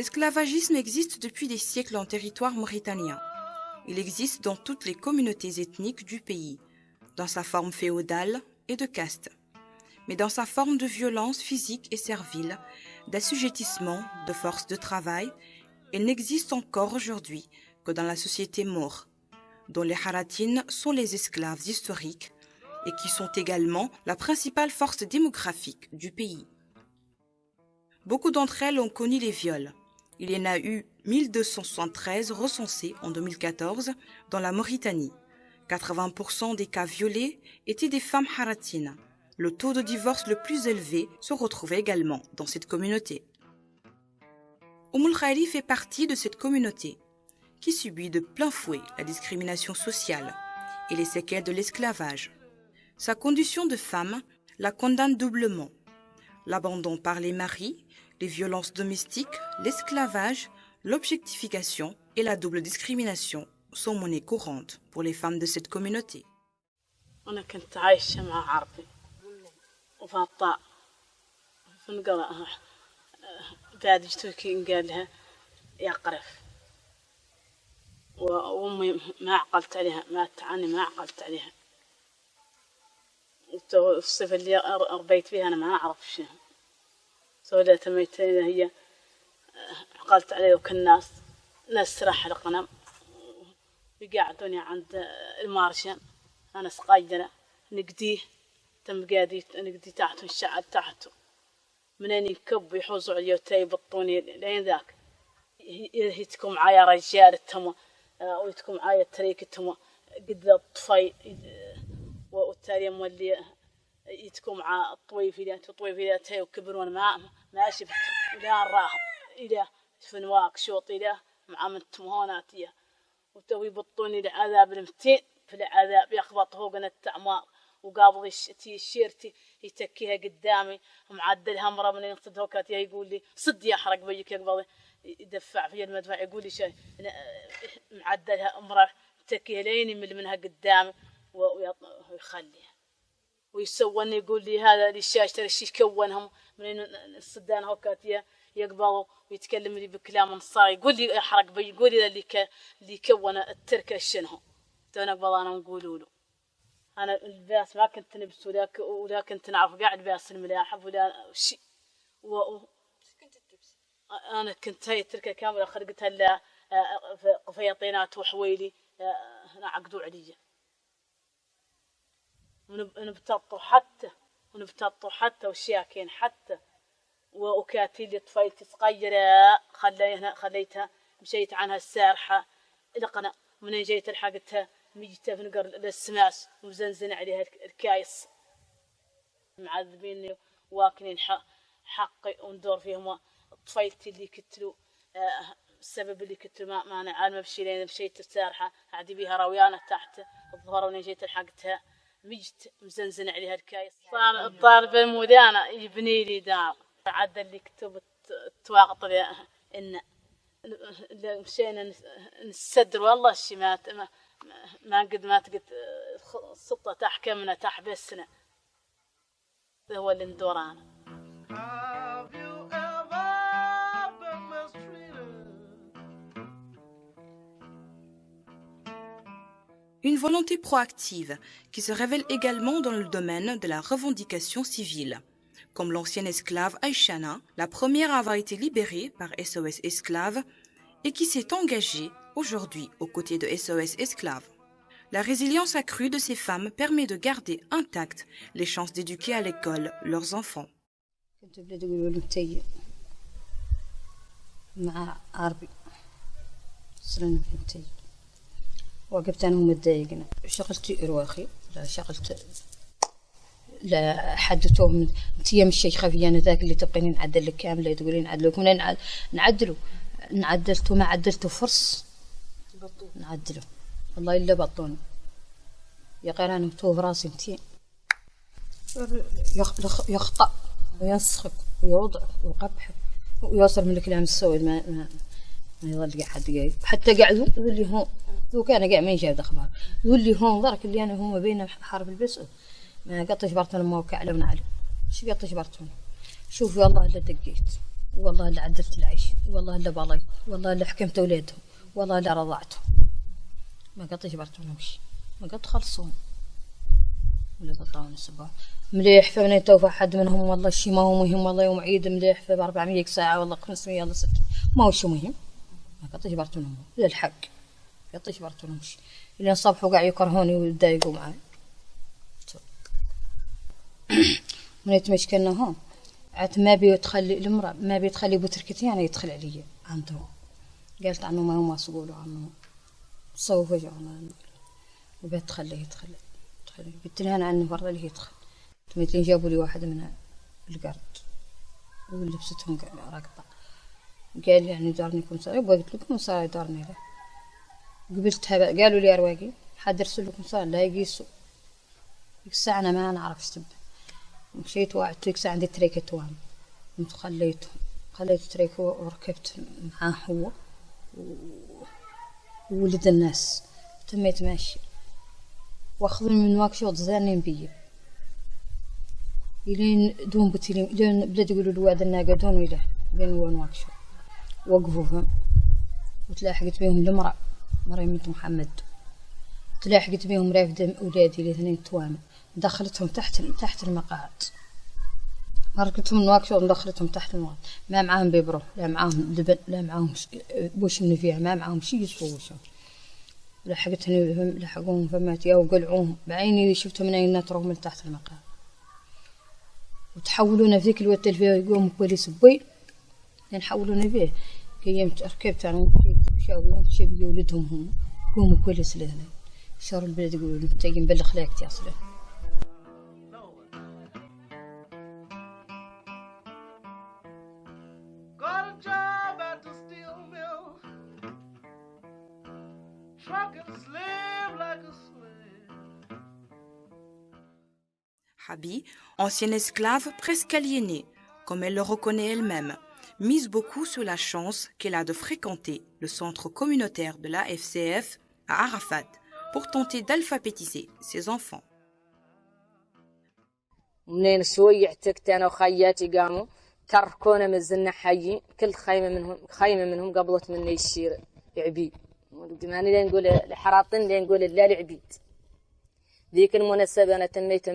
L'esclavagisme existe depuis des siècles en territoire mauritanien. Il existe dans toutes les communautés ethniques du pays, dans sa forme féodale et de caste, mais dans sa forme de violence physique et servile, d'assujettissement, de force de travail, il n'existe encore aujourd'hui que dans la société maure, dont les Haratines sont les esclaves historiques et qui sont également la principale force démographique du pays. Beaucoup d'entre elles ont connu les viols. Il y en a eu 1273 recensés en 2014 dans la Mauritanie. 80% des cas violés étaient des femmes haratines. Le taux de divorce le plus élevé se retrouvait également dans cette communauté. Khayri fait partie de cette communauté qui subit de plein fouet la discrimination sociale et les séquelles de l'esclavage. Sa condition de femme la condamne doublement. L'abandon par les maris, les violences domestiques, l'esclavage, l'objectification et la double discrimination sont monnaie courante pour les femmes de cette communauté. وأمي ما عقلت عليها ماتت عني ما عقلت عليها الصفة اللي ربيت فيها أنا ما أعرف شيء سولت ميتين هي عقلت عليه وكالناس ناس راح القنم يقعدوني عند المارشن أنا سقايدنا نقديه تم قادي نقدي تحت الشعب تحته منين يكب يحوزوا عليه ويبطوني لين ذاك يتكم معايا رجال التمو ويتكم معايا التريك التمو قد الطفي والتالي مولي يتكم مع الطويفيلات هي وكبرون ما شفت ولا راح إلى فنواك شوط إلى مع من تمهوناتيه وتوي بطوني العذاب المتين في العذاب يخبطه قناة التعمار وقابض الشيرتي يتكيها قدامي ومعدلها مرة من ينصدها وكاتيها يقول لي صد يحرق بيك يقبض يدفع في المدفع يقول لي شيء معدلها مرة تكيها لين يمل منها قدامي ويخليها ويسووني يقول لي هذا للشاش ترى الشيش كونهم من الصدان هوكاتيها يقبضوا ويتكلم لي بكلام نصارى يقول لي احرق بي يقول لي اللي كون التركه شنو تونا قبض انا نقولوا له انا الباس ما كنت نلبس ولا كنت نعرف قاعد باس الملاحف ولا شيء كنت تلبس انا كنت هاي التركه كامله خرقتها لها قفيطينات وحويلي عقدوا علي ونبتطوا حتى والشياكين حتى وكاتي لي طفيلتي صغيرة خليتها مشيت عنها السارحة لقنا من جيت لحقتها ميجتها في نقر للسماس ومزنزن عليها الكايس معذبيني واكلين حقي وندور فيهم طفيلتي اللي كتلوا السبب اللي كتلوا ما أنا عالمة بشي لين مشيت السارحة عادي بيها رويانة تحت الظهر ونين جيت لحقتها ميجت مزنزن عليها الكايس صار الطالب المودانة يبني لي دار عاد اللي كتب التواقط إن مشينا نسدر والله الشي ما قد ما تقد السلطة تحكمنا تحبسنا هذا هو اللي ندورانا. Une volonté proactive qui se révèle également dans le domaine de la revendication civile. Comme l'ancienne esclave Aïchana, la première à avoir été libérée par SOS Esclaves et qui s'est engagée aujourd'hui aux côtés de SOS Esclaves. La résilience accrue de ces femmes permet de garder intactes les chances d'éduquer à l'école leurs enfants. وقفت أنا متضايقنا شغلت إرواخي لا شغلت لا حدثوهم أنتي مش شيخة في أنا ذاك اللي تبقيني نعدل لك كاملة تقولين نعدلك من نعدلته ما عدلته فرص نعدله والله إلا بطوني يا قراني متوه راسي أنتي يخطأ ويسخط ويوضع ويقبح ويوصل من الكلام السود ما يظل قاعد دقايق حتى قعدوا يقول لي هون هو كان قاعد ما يجاوب اخبار يقول لي هون ضرك اللي انا هم بين حرب البسء ما قط جبرتنا ما وكعلونا عليه شو قط جبرتوني شوفي والله الا دقيت والله اللي عدلت العيش، والله اللي بليت، والله اللي حكمت أولادهم، والله اللي رضعتهم. ما قد جبرتونهمش، ما قد خلصون ولا قطعون الصباح. مليح فمن يتوفى حد منهم والله شي ما هو مهم، والله يوم عيد مليح في 400 ساعة والله 500 والله 600 ما هو شي مهم. ما قد جبرتونهم للحق، قد جبرتونهمش اللي صبحوا قاعد يكرهوني ويتضايقوا معي. من يتمشكلنا هون عاد ما بيتخلي المرأة ما بيتخلي بوتركتي أنا يدخل علي عندهم. قالت عنه ما هم يقولوا عنه صوفوا جعنا وبتخليه يدخل. قلت لها أنا عنه برا اللي يدخل. تميتين جابوا لي واحد من القرد ولبستهم راقطة. قال يعني دارني كمساري وقلت لكم كمساري دارني له. قبلتها قالوا لي أرواقي حد يرسل لكم كمساري لا يقيسوا. الساعة أنا ما نعرف اشتبه. مشيت وقعدت لك ساعة عندي تريكة توام خليت تريكة وركبت معاه هو وولد الناس. تميت ماشي واخذني من واكشوط زانين بي يلين دون بتلين لين بلاد يقولوا الواد الناقة دون يله لين وين واكشوط وقفوهم وتلاحقت بيهم المرأة مريم بنت محمد. تلاحقت بيهم رافدة أولادي الاثنين توام دخلتهم تحت المقاعد. هركتهم من واكشوط دخلتهم تحت المقاعد. ما معاهم بيبرو لا معاهم لبن لا معاهم بوش من فيها ما معاهم شي يسووشون. لحقوهم فمات يا وقلعوهم بعيني شفتهم من أين نطروا من تحت المقاعد وتحولونا في ذيك الوقت اللي يقوم بوليس بوي لين حولونا فيه. قيمت ركبت أنا ومشي بولدهم هم قوموا بوليس لهنا شهر البلد يقولوا لي تجي نبلغ لك تصله. Habi, ancienne esclave presque aliénée, comme elle le reconnaît elle-même, mise beaucoup sur la chance qu'elle a de fréquenter le centre communautaire de la FCF à Arafat pour tenter d'alphabétiser ses enfants. منين شوي اعتقت أنا وخياتي قاموا تركونا مزلنا حيين كل خيمة منهم قبلت مني الشير عبيد دماني لين نقول الحراطين لين نقول لا العبيد. ذيك المناسبة أنا تميت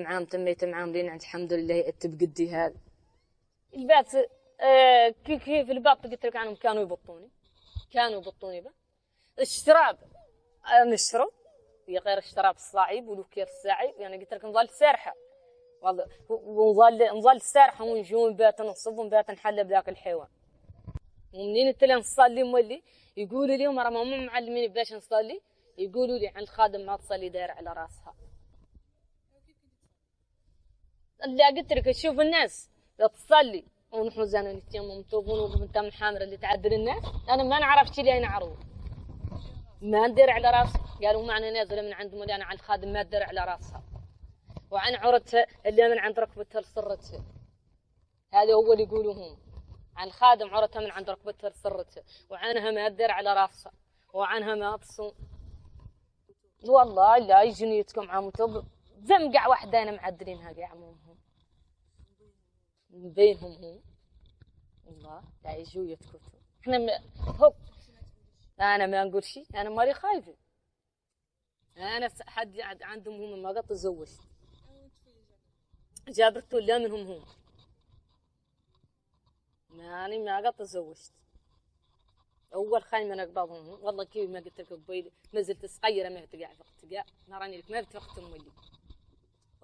معام لين عند الحمد لله بقدي هذا البات كيف البات قلت لك عنهم كانوا يبطوني بقى الشراب نشرب هي غير الشراب الصعيب ولوكير الصعيب يعني قلت لك نظل سارحة والله ونظل سارحة ونجوم بات نصب وبات نحل بذاك الحيوان. ومنين قلت لهم نصلي مولي يقولوا لي مرة هم معلمين باش نصلي يقولوا لي عن الخادم ما تصلي داير على راسها. لا قلت لك تشوف الناس لا تصلي ونحن زانوا نتيمم توبون وبنت الحامرة اللي تعدل الناس أنا ما نعرف شي اللي ينعرض ما ندير على راسها. قالوا معنا نازلة من عند مولانا على الخادم ما تدير على راسها وعن عرتها اللي من عند ركبتها لسرتها. هذا هو اللي يقولوهم عن خادم عرتها من عند ركبتها لسرتها وعنها ما تدير على راسها وعنها ما تصوم. والله لا يجنيتكم عمتو زمقع واحدة أنا معدلينها قاعمهم بينهم هم والله لا يجوا يتكتوا احنا هوب انا ما نقول شيء انا مالي خايفه. انا حد عندهم هم ما قد تزوجت جابرته لا منهم هم يعني ما قد تزوجت. اول خايمه انا قبضهم والله كيف ما قلت لك قبيل ما زلت صغيره ما تقع تقع نراني لك ما بتوقت امي.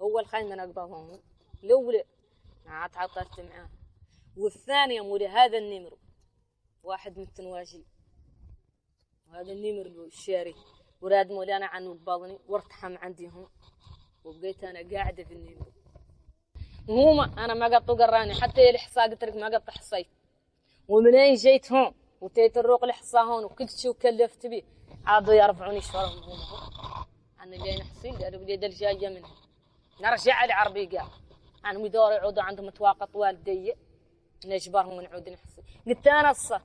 اول خايمه انا قبضهم الاولى ما تعاطفت معاه والثانيه مولي هذا النمر واحد من التنواجي وهذا النمر الشاري وراد مولانا عنه قبضني وارتحم عندهم وبقيت انا قاعده في النمر. هما انا ما قد قراني حتى الاحصاء قلت لك ما قد حصيت ومنين جيت هون وتيت الروق الاحصاء هون وكل شيء وكلفت به عادوا يرفعوني شوارهم هم انا اللي نحصي قالوا لي دل جايه منهم نرجع العربي قال عنهم يدوروا يعودوا عندهم توافق والدي نجبرهم ونعود نحصي. قلت انا الصح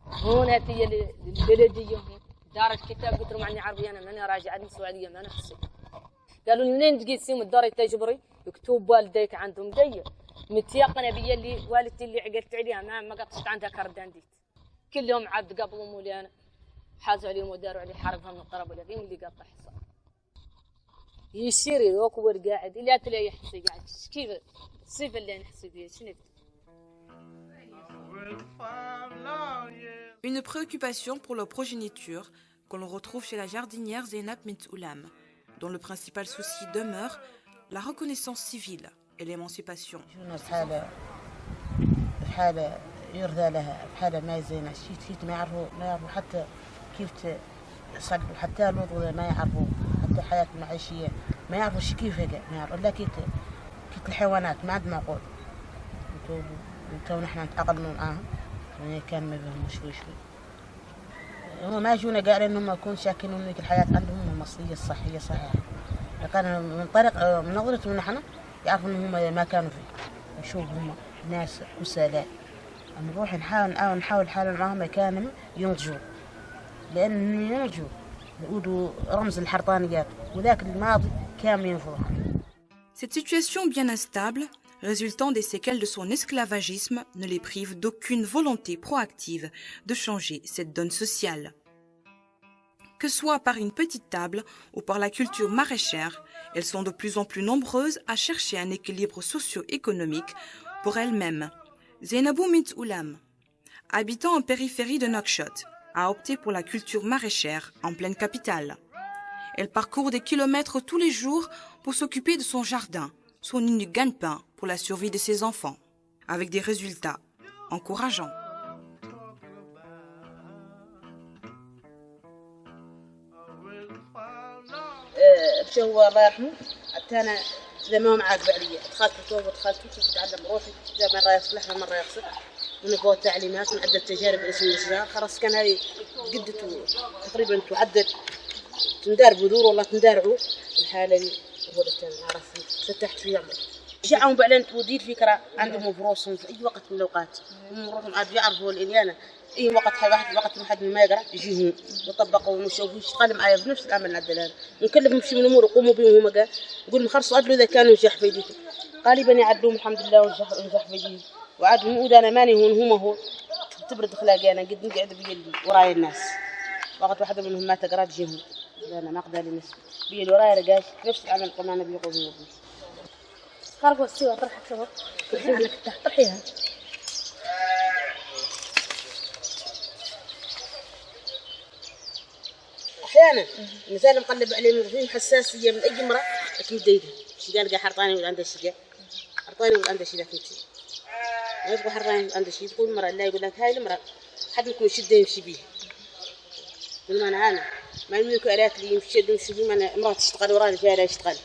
هون هي البلديه هون دار الكتاب قلت لهم عني عربي انا ماني راجعه من السعوديه ما نحصي. قالوا لي منين تقيسيهم الدار تجبري مكتوب والديك عندهم ديه متيقنه بيا اللي والدتي اللي عقلت عليها ما قطشت عندها كردان ديت كلهم عبد قبل مولي انا حازوا عليهم وداروا علي حرقها من الطرب واليقين اللي قطع حصان يشيري ذوك ورقاعد الا تلاقي يحسي قاعد كيف الصيف اللي نحسي فيه شنو. Une préoccupation pour leur progéniture que l'on retrouve chez la jardinière Zeynab Bint Oulam, dont le principal souci demeure la reconnaissance civile et l'émancipation. حالة يرضى لها بحالة ما زينة شيت ما يعرفوا حتى كيف تصلوا حتى الوضوء ما يعرفوا حتى حياة المعيشية ما يعرفوا كيف هيك ما يعرفوا إلا كيف الحيوانات ما عاد معقول تو نحن نتأقلموا معاهم كان ما بهم شوي هم ما يجونا قال انهم يكون شاكين انك الحياة عندهم المصرية الصحية صحيحة لكن من طريق من نظرتهم نحن يعرفوا انهم ما كانوا فيه نشوف هم ناس وسلاء نروح نحاول حالنا معهم كانوا ينضجوا لأن ينضجوا يقولوا رمز الحرطانيات وذاك الماضي كامل ينفضوا. Cette situation bien instable, résultant des séquelles de son esclavagisme, ne les prive d'aucune volonté proactive de changer cette donne sociale. Que soit par une petite table ou par la culture maraîchère, elles sont de plus en plus nombreuses à chercher un équilibre socio-économique pour elles-mêmes. Zeynabou Bint Oulam, habitant en périphérie de Nouakchott, a opté pour la culture maraîchère en pleine capitale. Elle parcourt des kilomètres tous les jours pour s'occuper de son jardin, son unique gagne-pain pour la survie de ses enfants, avec des résultats encourageants. هو الله يرحمه حتى انا اذا ما هو معاقب علي دخلت التوبه ودخلت كنت اتعلم روحي اذا مره يصلح مره يغسل ونقول تعليمات ونعدل تجارب اسم الاشجار خلاص كان هاي قدته تقريبا تعدل تندار بذور والله تندارعوا الحاله اللي هو عرفت فتحت في عمري جاءهم بعدين تودير فكره عندهم فروسهم في اي وقت من الاوقات نروحهم عاد يعرفوا الانيانه اي وقت واحد وقت ما حد ما يقرا يجيهم يطبقوا ونشوفوا يشتغل معايا بنفس العمل نعدل هذا نكلفهم شيء من الامور يقوموا بهم هما قال نقول خلصوا ادلوا اذا كانوا نجح في يديكم غالبا يعدوهم الحمد لله ونجح في يديهم وعاد هم انا ماني هون هما هو تبرد اخلاقي انا قد نقعد بيدي وراي الناس وقت واحده منهم ما تقرا تجيهم انا ما اقدر لي بيدي وراي رقاش نفس العمل كمان بيقولوا خرجوا السوا طرح السوا لك طرحيها احيانا مثلا مقلب عليه فيهم حساسيه من اي امراه تمد يدها شي قال حرطاني ولا عنده شي حرطاني ولا عنده شي ذاك انت ما تقول حرطاني عنده شي تقول المراه لا يقول لك هاي المراه حد يكون يشده يمشي بيه يقول انا ما يملك الات لي يمشي بيه انا امراه تشتغل وراني جايه لا يشتغل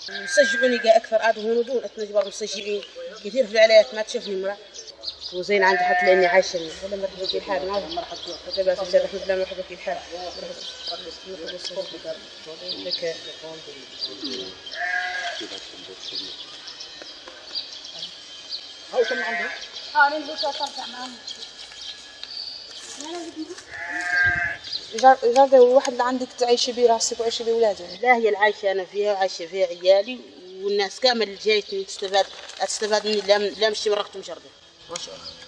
مسجعوني اكثر عاد هون دون اتنجبر مسجعين كثير في العلايات ما تشوفني امراه وزين عندي حتى لاني عايشه ولا مرحبا في الحال ما مرحبا كتب اساس رحمه الله مرحبا في الحال لك هاو كم عندك انا اللي صرفت معاهم إذا واحد اللي عندك تعيشي بيه راسك وعيشي بأولادك. لا هي العايشة أنا فيها وعايشة فيها عيالي والناس كامل جاية تستفاد مني لا مشي مرقت مشردة ما شاء الله.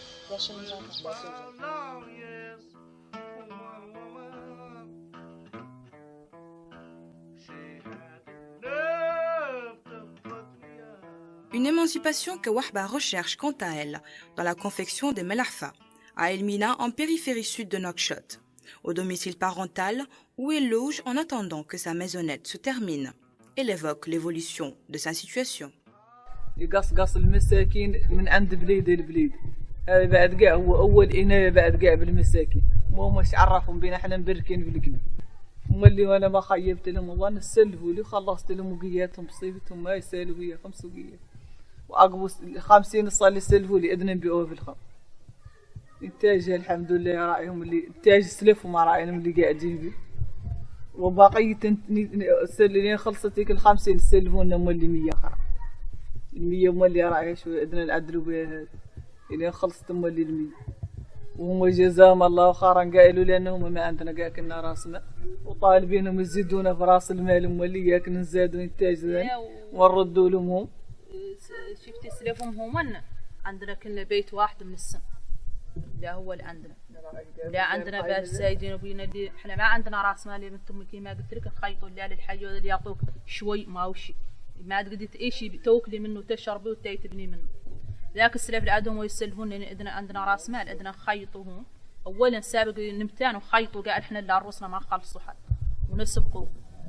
Une émancipation que Wahba recherche quant à elle dans la confection des Melarfa, à Elmina en périphérie sud de Nouakchott, au domicile parental où elle loge en attendant que sa maisonnette se termine. Elle évoque l'évolution de sa situation. يقص المساكين من عند بليد البليد هذا بعد كاع هو اول عنايه بعد كاع بالمساكين مش عرفهم بينا احنا مبركين في الكل هما اللي وانا ما خيبت لهم والله نسلفوا لي خلصت لهم وقياتهم بصيفتهم ما يسالوا ويا 5 وقيات واقبوا 50 صار يسلفوا لي اذن نبيعوها بالخام انتاج الحمد لله رايهم اللي انتاج سلفوا ما رايهم اللي قاعدين به وباقي اللي خلصت ديك ال50 سلفونا هما اللي 100 اخرى ال100 هما اللي رايها شويه اذن نعدلوا بها هذه اللي خلصت هما اللي 100 وهم جزاهم الله خيرا قالوا لانهم ما عندنا كاع كنا راسنا وطالبينهم يزيدونا في راس المال هما اللي ياك نزادوا انتاج ونردوا لهم شفتي سلفهم هم عندنا كنا بيت واحد من السن لا هو اللي عندنا لا عندنا باش زايدين وبينا اللي احنا ما عندنا راس مال انتم كيما قلت لك نخيطوا اللي الحي اللي يعطوك شوي ما وشي ما تقدري اي شيء توكلي منه تشربي وتبني منه ذاك السلف اللي عندهم ويسلفون عندنا راس مال عندنا نخيطوهم اولا سابق نمتان وخيطوا قاعد احنا اللي عروسنا ما خلصوا حد ونسبقوا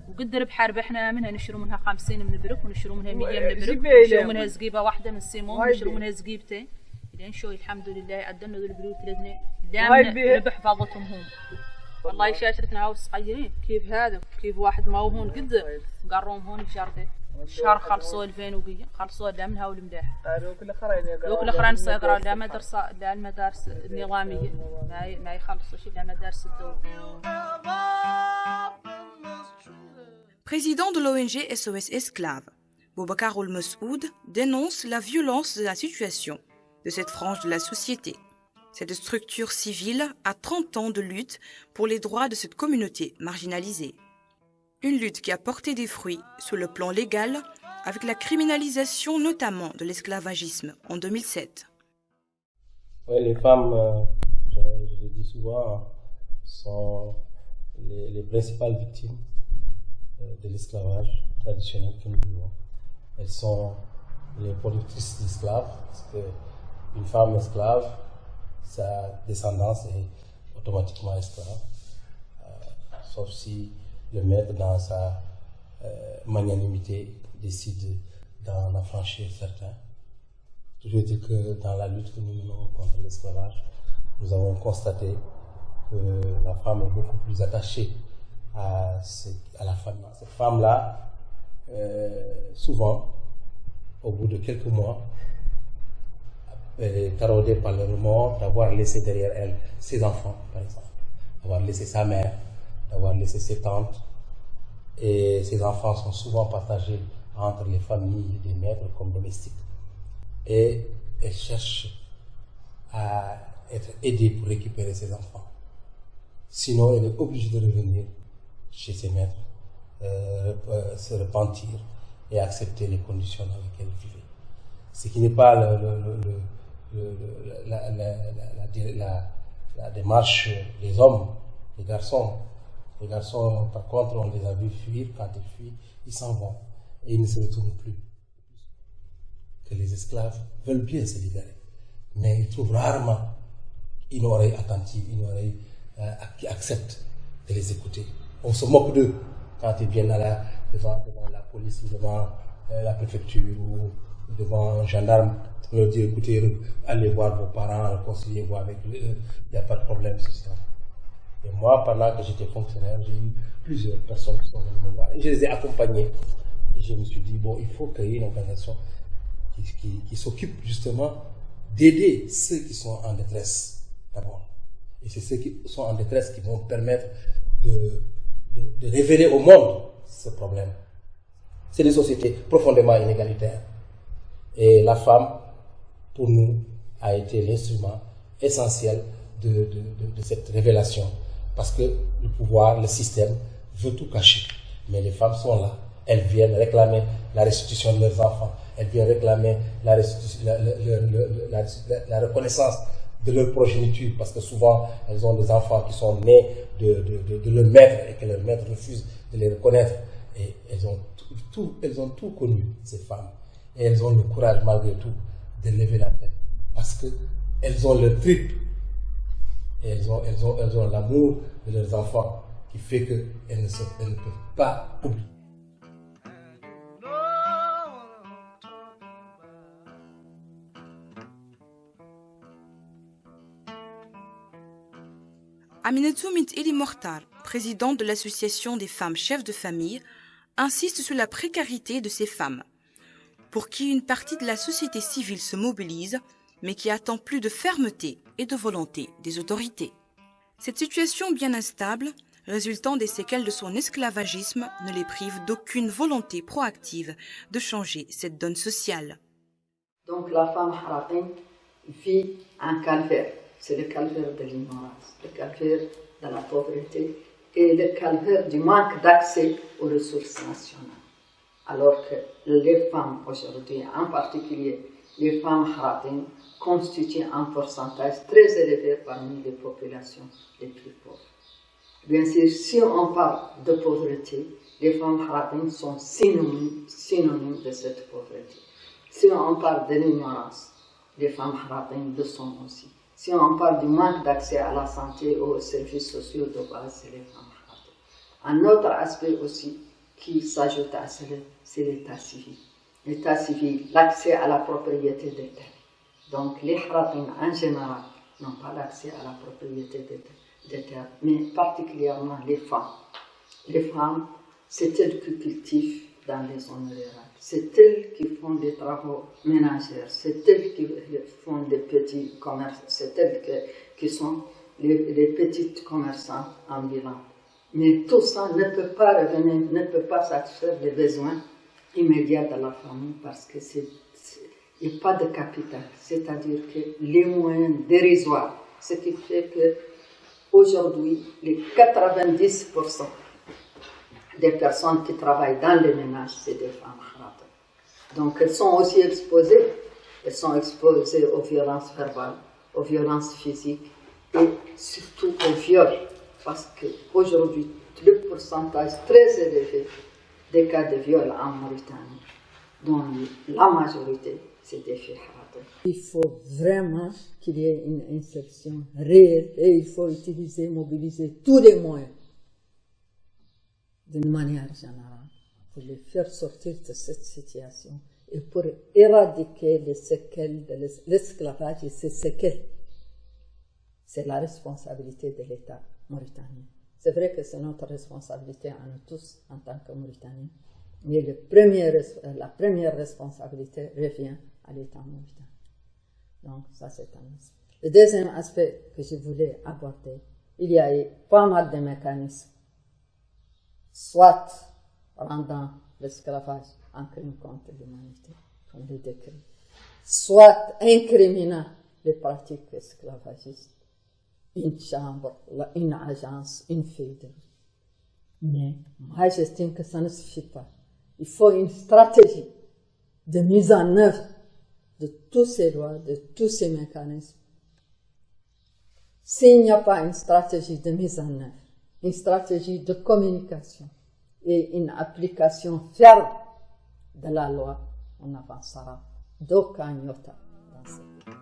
وقدر بحرب احنا منها نشروا منها 50 من برك ونشروا منها 100 من برك ونشروا منها زقيبه واحده من سيمون ونشروا منها زقيبتين لين شوي الحمد لله عدلنا ذو البيوت الاثنين دائما بحفاظتهم هم والله شاشرتنا هاو صغيرين كيف هذا كيف واحد ما هو هون قد قروهم هون شهرين الشهر خلصوا 2000 وقية خلصوا لا منها والمداح لو كل اخرين صغار لا مدرسه لا المدارس النظاميه ما يخلصوش لا مدارس الدولة. Président de l'ONG SOS Esclaves, Boubacar Ould Messoud dénonce la violence de la situation de cette frange de la société. Cette structure civile a 30 ans de lutte pour les droits de cette communauté marginalisée. Une lutte qui a porté des fruits sur le plan légal avec la criminalisation notamment de l'esclavagisme en 2007. Oui, les femmes, je le dis souvent, sont les principales victimes de l'esclavage traditionnel que nous vivons. Elles sont les productrices d'esclaves, parce qu'une femme esclave, sa descendance est automatiquement esclave, sauf si le maître, dans sa magnanimité, décide d'en affranchir certains. Toujours dit que dans la lutte que nous menons contre l'esclavage, nous avons constaté que la femme est beaucoup plus attachée à la famille. Cette femme-là, souvent, au bout de quelques mois, elle est taraudée par le remords d'avoir laissé derrière elle ses enfants, par exemple, d'avoir laissé sa mère, d'avoir laissé ses tantes. Et ces enfants sont souvent partagés entre les familles des maîtres comme domestiques. Et elle cherche à être aidée pour récupérer ses enfants. Sinon, elle est obligée de revenir chez ses maîtres, se repentir et accepter les conditions dans lesquelles elle vivait. Ce qui n'est pas la démarche des hommes, des garçons. Les garçons, par contre, on les a vus fuir. Quand ils fuient, ils s'en vont et ils ne se retournent plus. Que les esclaves veulent bien se libérer, mais ils trouvent rarement une oreille attentive, une oreille qui accepte de les écouter. On se moque d'eux quand ils viennent devant la police ou devant la préfecture ou devant un gendarme pour leur dire écoutez, allez voir vos parents, réconciliez-vous avec eux, il n'y a pas de problème social. Et moi, pendant que j'étais fonctionnaire, j'ai eu plusieurs personnes qui sont venues me voir. Et je les ai accompagnées. Et je me suis dit, bon, il faut créer une organisation qui s'occupe justement d'aider ceux qui sont en détresse d'abord. Et c'est ceux qui sont en détresse qui vont permettre de révéler au monde ce problème. C'est des sociétés profondément inégalitaires. Et la femme, pour nous, a été l'instrument essentiel de cette révélation. Parce que le pouvoir, le système, veut tout cacher. Mais les femmes sont là. Elles viennent réclamer la restitution de leurs enfants. Elles viennent réclamer la reconnaissance de leur progéniture. Parce que souvent, elles ont des enfants qui sont nés de leur maître et que leur maître refuse de les reconnaître. Et elles ont tout connu, ces femmes. Et elles ont le courage, malgré tout, de lever la tête. Parce qu'elles ont le triple. Et elles ont l'amour de leurs enfants qui fait qu'elles ne peuvent pas oublier. Aminatou Mintili Mokhtar, présidente de l'association des femmes chefs de famille, insiste sur la précarité de ces femmes, pour qui une partie de la société civile se mobilise, mais qui attend plus de fermeté et de volonté des autorités. Cette situation bien instable, résultant des séquelles de son esclavagisme, ne les prive d'aucune volonté proactive de changer cette donne sociale. Donc la femme Haratin vit un calvaire. C'est le calvaire de l'ignorance, le calvaire de la pauvreté et le calvaire du manque d'accès aux ressources nationales. alors que les femmes aujourd'hui, en particulier les femmes haratines, constituent un pourcentage très élevé parmi les populations les plus pauvres. Bien sûr, si on parle de pauvreté, les femmes haratines sont synonymes de cette pauvreté. Si on parle de l'ignorance, les femmes haratines le sont aussi. Si on parle du manque d'accès à la santé ou aux services sociaux de base, c'est les femmes haratines. Un autre aspect aussi qui s'ajoute à cela, c'est l'état civil. L'état civil, l'accès à la propriété des terres. Donc les haratines en général n'ont pas l'accès à la propriété des terres, mais particulièrement les femmes. Les femmes, c'est elles qui cultivent dans les zones rurales, c'est elles qui font des travaux ménagers, c'est elles qui font des petits commerces, c'est elles qui sont les petites commerçantes ambulantes. Mais tout ça ne peut pas revenir, ne peut pas satisfaire les besoins immédiats de la famille parce que il n'y a pas de capital, c'est-à-dire que les moyens dérisoires, ce qui fait que aujourd'hui, les 90% des personnes qui travaillent dans les ménages, c'est des femmes haratines. Donc elles sont aussi exposées, aux violences verbales, aux violences physiques et surtout aux viols. Parce qu'aujourd'hui, le pourcentage très élevé des cas de viol en Mauritanie, dont la majorité, c'est des filles haratines. Il faut vraiment qu'il y ait une insertion réelle et il faut mobiliser tous les moyens d'une manière générale pour les faire sortir de cette situation et pour éradiquer les séquelles de l'esclavage et ces séquelles. C'est la responsabilité de l'État mauritanien. C'est vrai que c'est notre responsabilité à nous tous en tant que Mauritaniens, mais la première responsabilité revient à l'État mauritanien. Donc ça c'est un aspect. Le deuxième aspect que je voulais aborder, il y a eu pas mal de mécanismes, soit rendant l'esclavage un crime contre l'humanité, comme le décret, soit incriminant les pratiques esclavagistes, une chambre, une agence, une feuille de route. Mais moi j'estime que ça ne suffit pas. Il faut une stratégie de mise en œuvre de toutes ces lois, de tous ces mécanismes. S'il n'y a pas une stratégie de mise en œuvre, une stratégie de communication et une application ferme de la loi, on n'avancera d'aucun iota dans cette vie.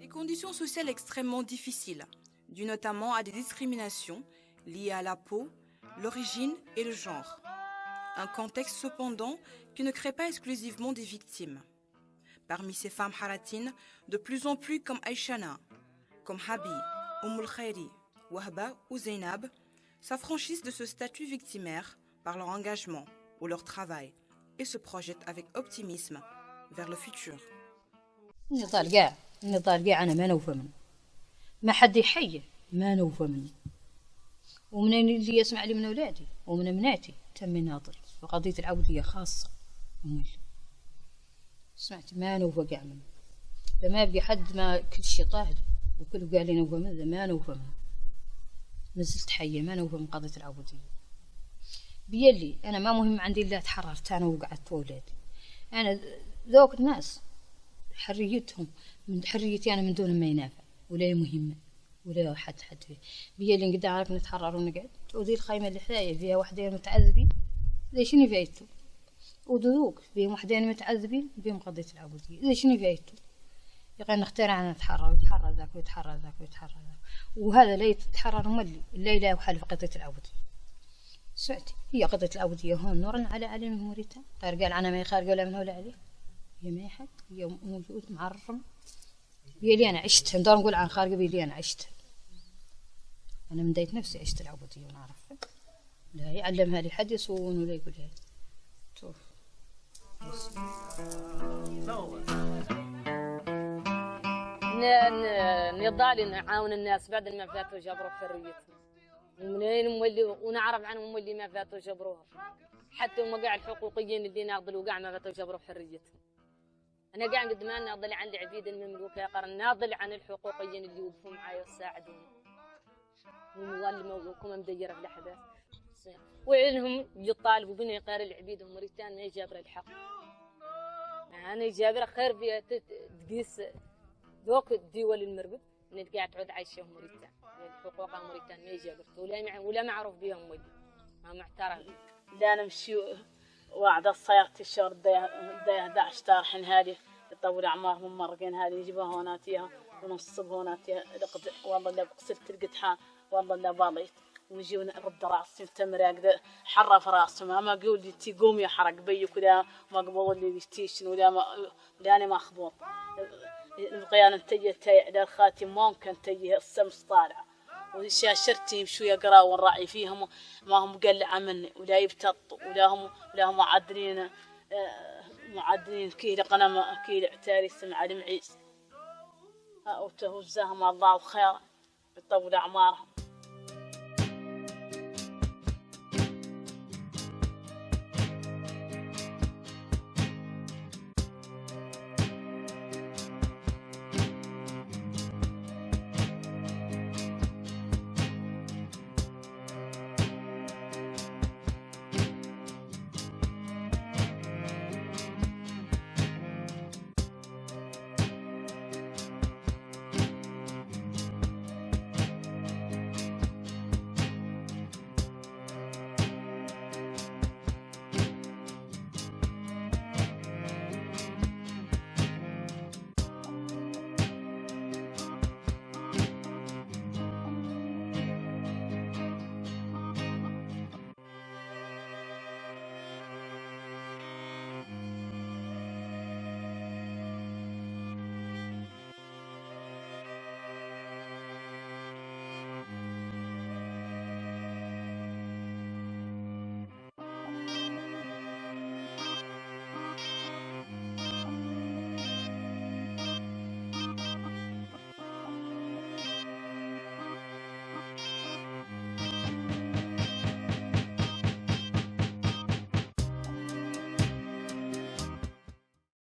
Des conditions sociales extrêmement difficiles, dues notamment à des discriminations liées à la peau, l'origine et le genre. Un contexte cependant qui ne crée pas exclusivement des victimes. Parmi ces femmes haratines, de plus en plus comme Aïchana, comme Habi, Al Khairi, Wahba ou Zainab, s'affranchissent de ce statut victimaire par leur engagement ou leur travail et se projettent avec optimisme vers le futur. النضال كاع أنا ما نوفى منه، ما حد يحيه ما نوفى منه، ومن اللي يسمع لي من أولادي ومن بناتي تم ناضل، وقضية العودية خاصة أمي سمعت ما نوفى كاع منه، فما يبقى حد ما كل شي طاهر وكل قال لي نوفى منه ما نوفى منه، ما زلت حية ما نوفى من قضية العودية. بيلي أنا ما مهم عندي إلا تحررت أنا وقعدت أولادي، أنا ذوك الناس حريتهم من حريتي أنا من دون ما ينافع ولا مهمة ولا حد فيه. بيا اللي نقدر عارف نتحرر ونقعد وذي الخيمة اللي حدايا فيها وحدين متعذبين ذي شنو فايتو، ودوك فيهم وحدين متعذبين بهم قضية العبودية ذي شنو فايتو. يقال نختار أنا نتحرر ويتحرر ذاك ويتحرر ذاك ويتحرر ذاك، وهذا لا يتحرر ملي لا يحل في قضية العبودية. سعتي هي قضية العبودية هون نورا على علم موريتا قال أنا ما يخارج ولا من هو عليه، هي ما حد هي موجود معرم. بيلي أنا عشت ندور نقول عن خارج بيلي أنا عشت، أنا من دايت نفسي عشت العبودية ونعرفها، لا يعلمها لي حد يصون ولا يقولها شوف. نضالي نعاون الناس بعد ما فاتوا جبروا حريتهم، ومنين مولي ونعرف عنهم مولي ما فاتوا جبروها، حتى هم قاع الحقوقيين اللي ناضلوا قاع ما فاتوا جبروا حريتهم. أنا قاعد قد ما ناضل عن العبيد المملوك يا قرن، ناضل عن الحقوقيين اللي يوقفوا معايا ويساعدوني، ومظلمة وكم مديرة في الأحداث. وعلهم يطالبوا بنا يقار العبيد وموريتان ما يجابر الحق. أنا يجابر خير فيها تقيس ذوك الدول المرقب إن قاعد تعود عايشة موريتان حقوقها موريتان ما يجابر ولا معروف بهم ودي ما معترف. لا نمشي وعد السيارة الشهر ده 11 طارحين هذه يطول أعمارهم مرقين هذه يجيبها هوناتيها ونصب هوناتيها والله لا بقصرت القدحة والله لا باليت ونجي ونرد راسي تمر هكذا حرف راسه ما اقول لي تقوم يا حرق بي وكذا ما قبل لي ستيشن ولا انا ما اخبط نبغي انا نتجه تاي على الخاتم ممكن تجيه الشمس طالعه وشاشرتي يمشوا يقراوا ونراعي فيهم ما هم مقلعه مني ولا يبتطوا ولا هم معدلين كيل قنم كيل عتاري سمع المعيس وتهزهم الله خير يطول اعمارهم.